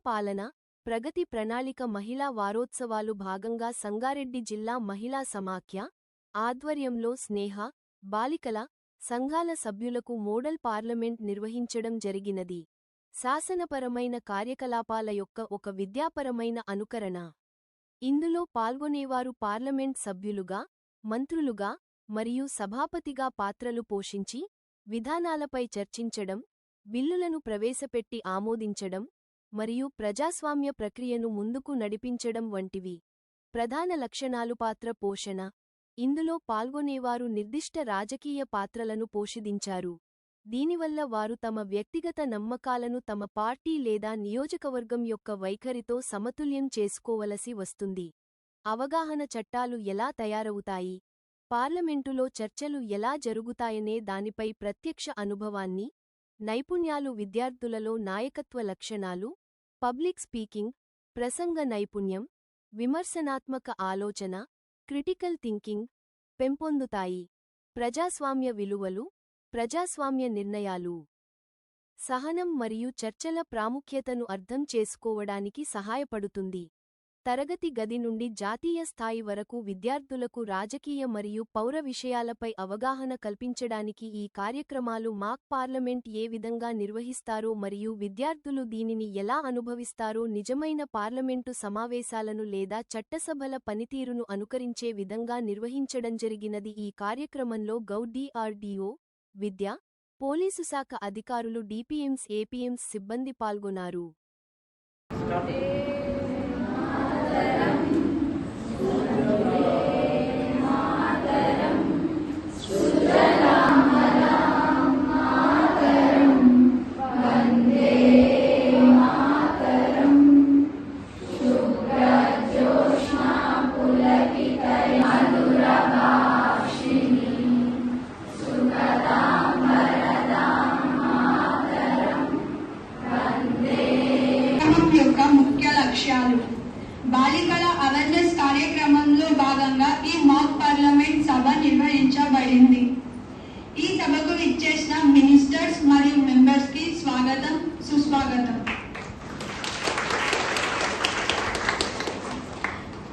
పాలన ప్రగతి ప్రణాళిక మహిళా వారోత్సవాలు భాగంగా సంగారెడ్డి జిల్లా మహిళా సమాఖ్య ఆధ్వర్యంలో స్నేహ బాలికల సంఘాల సభ్యులకు మోడల్ పార్లమెంట్ నిర్వహించడం జరిగినది. శాసనపరమైన కార్యకలాపాల యొక్క ఒక విద్యాపరమైన అనుకరణ. ఇందులో పాల్గొనేవారు పార్లమెంట్ సభ్యులుగా, మంత్రులుగా మరియు సభాపతిగా పాత్రలు పోషించి విధానాలపై చర్చించడం, బిల్లులను ప్రవేశపెట్టి ఆమోదించడం మరియు ప్రజాస్వామ్య ప్రక్రియను ముందుకు నడిపించడం వంటివి ప్రధాన లక్షణాలు. పాత్ర పోషణ. ఇందులో పాల్గొనేవారు నిర్దిష్ట రాజకీయ పాత్రలను పోషించారు. దీనివల్ల వారు తమ వ్యక్తిగత నమ్మకాలను తమ పార్టీ లేదా నియోజకవర్గం యొక్క వైఖరితో సమతుల్యం చేసుకోవలసి వస్తుంది. అవగాహన. చట్టాలు ఎలా తయారవుతాయి, పార్లమెంటులో చర్చలు ఎలా జరుగుతాయనే దానిపై ప్రత్యక్ష అనుభవాన్ని, నైపుణ్యాలు. విద్యార్థులలో నాయకత్వ లక్షణాలు, పబ్లిక్ స్పీకింగ్, ప్రసంగ నైపుణ్యం, విమర్శనాత్మక ఆలోచన, క్రిటికల్ థింకింగ్ పెంపొందుతాయి. ప్రజాస్వామ్య విలువలు, ప్రజాస్వామ్య నిర్ణయాలు, సహనం మరియు చర్చల ప్రాముఖ్యతను అర్థం చేసుకోవడానికి సహాయపడుతుంది. తరగతి గది నుండి జాతీయ స్థాయి వరకు విద్యార్థులకు రాజకీయ మరియు పౌర విషయాలపై అవగాహన కల్పించడానికి ఈ కార్యక్రమాలు. మాక్ పార్లమెంట్ ఏ విధంగా నిర్వహిస్తారో మరియు విద్యార్థులు దీనిని ఎలా అనుభవిస్తారో నిజమైన పార్లమెంటు సమావేశాలను లేదా చట్టసభల పనితీరును అనుకరించే విధంగా నిర్వహించడం జరిగినది. ఈ కార్యక్రమంలో DRDO, విద్య, పోలీసు శాఖ అధికారులు, DPMs, APMs సిబ్బంది పాల్గొన్నారు. యొక్క ముఖ్య లక్ష్యాలు. బాలికల అవేర్నెస్ కార్యక్రమంలో భాగంగా ఈ మాక్ పార్లమెంట్ సభ నిర్వహించబడింది. ఈ సభకు విచ్చేసిన మినిస్టర్స్ మరియు మెంబర్స్ కి స్వాగతం, సుస్వాగతం.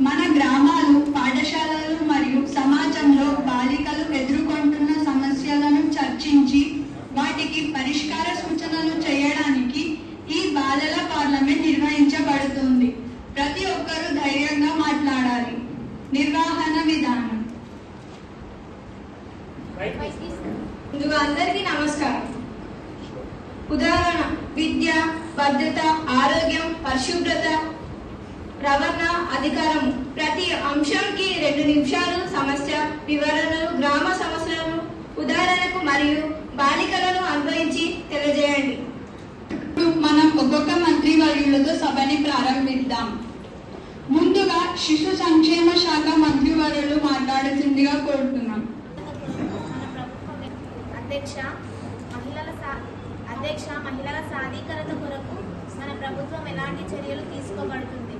మన గ్రామాలు, పాఠశాలలు మరియు సమాజంలో బాలికలు ఎదుర్కొంటున్న సమస్యలను చర్చించి వాటికి పరిష్కార సూచనలు చేయడానికి ఈ బాలల పార్లమెంట్ నిర్వహించబడుతుంది. ప్రతి ఒక్కరూ ధైర్యంగా మాట్లాడాలి. నిర్వహణ విధానం. ముందుగా అందరికీ నమస్కారం. ఉదాహరణ: విద్య, భద్రత, ఆరోగ్యం, పరిశుభ్రత, రవాణా, అధికారము. ప్రతి అంశంకి 2 నిమిషాలు సమస్య వివరణలు, గ్రామ సమస్యలను ఉదాహరణకు మరియు బాలికలను అన్వయించి తెలియజేయండి. మనం ఒక్కొక్క మంత్రి వర్యులతో సభని ప్రారంభిద్దాం. ముందుగా శిశు సంక్షేమ శాఖ మంత్రి వర్యులు మాట్లాడుతుందిగా కోరుతున్నాం. అధ్యక్ష, మహిళల సాధికారత కొరకు మన ప్రభుత్వం ఎలాంటి చర్యలు తీసుకోబడుతుంది?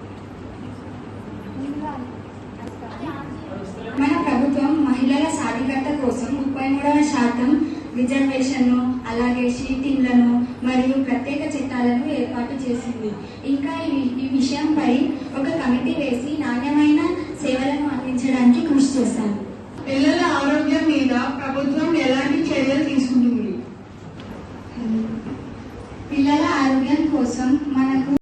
మన ప్రభుత్వం మహిళల సాధికారత కోసం 33% రిజర్వేషన్ను, అలాగే షీటింగ్లను మరియు ప్రత్యేక చట్టాలను ఏర్పాటు చేసింది. ఇంకా ఈ విషయంపై ఒక కమిటీ వేసి నాణ్యమైన సేవలను అందించడానికి కృషి చేస్తాను. పిల్లల ఆరోగ్యం మీద ప్రభుత్వం ఎలాంటి చర్యలు తీసుకుంటుంది? పిల్లల ఆరోగ్యం కోసం మనకు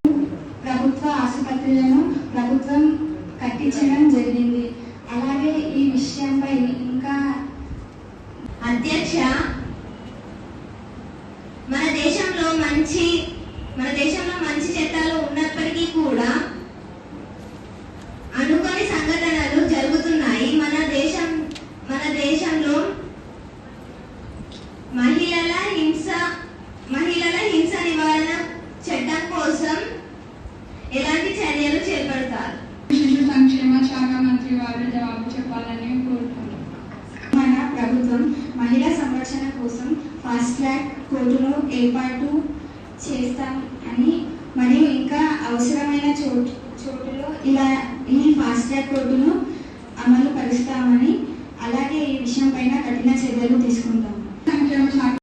ప్రభుత్వ ఆసుపత్రులను ప్రభుత్వం కట్టించడం జరిగింది. అలాగే ఈ విషయంపై ఇంకా అధ్యక్ష, మన దేశంలో మంచి చట్టాలు ఉన్నప్పటికీ కూడా అనుకోని సంఘటనలు జరుగుతున్నాయి. మన దేశంలో మహిళల హింస నివారణ చట్టం కోసం ఎలాంటి చర్యలు చేపడతారు? శిశు సంక్షేమ శాఖ మంత్రి వారు జవాబు చెప్పాలని కోరుతున్నాను. మన ప్రభుత్వం మహిళా సంరక్షణ కోసం ఫాస్ట్ ట్రాక్ కోర్టును ఏర్పాటు చేస్తాం అని మరియు ఇంకా అవసరమైన చోటులో ఈ ఫాస్ట్ ట్రాక్ కోర్టును అమలు పరుస్తామని, అలాగే ఈ విషయం పైన కఠిన చర్యలు తీసుకుంటాం.